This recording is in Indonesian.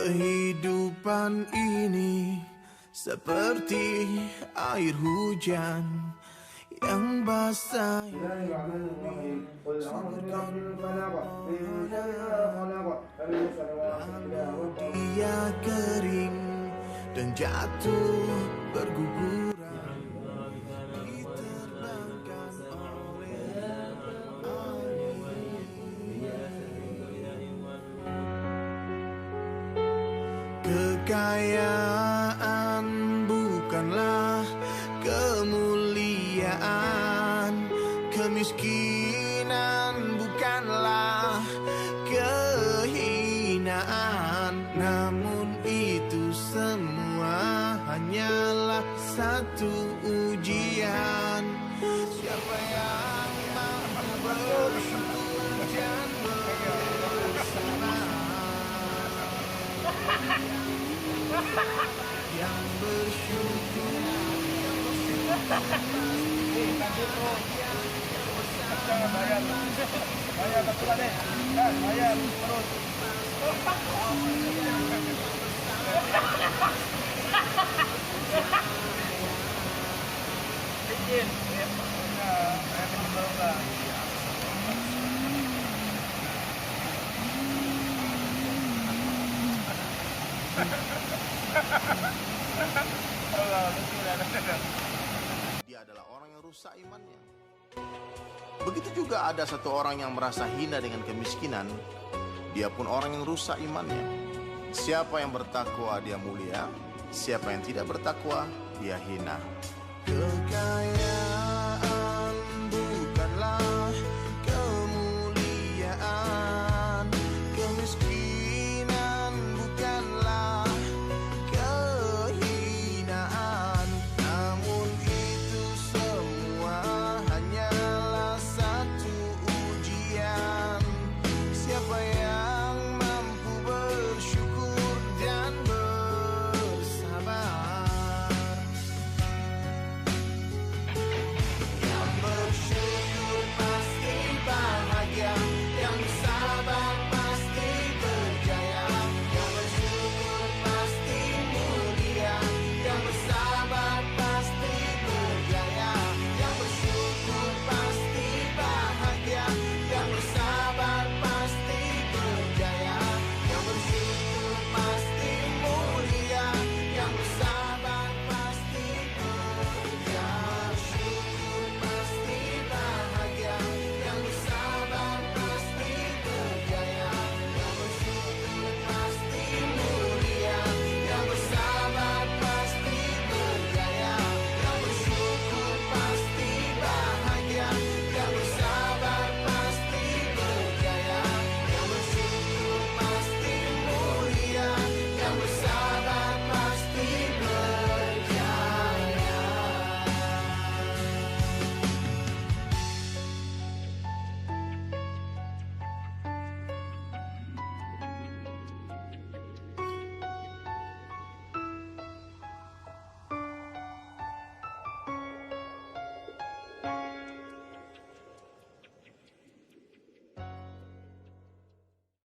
Kehidupan ini seperti air hujan yang basah. Lalu dia kering dan jatuh berguguran, diterbangkan oleh kekayaan bukanlah kemuliaan, kemiskinan bukanlah kehinaan, namun itu semua hanyalah satu ujian. Siapa yang mampu bersyukur dan bersabar, yang bersyukur, bayar betul deh, bayar terus. Izin, ya, Dia adalah orang yang rusak imannya. Begitu juga ada satu orang yang merasa hina dengan kemiskinan, dia pun orang yang rusak imannya. Siapa yang bertakwa dia mulia, siapa yang tidak bertakwa dia hina. kekayaan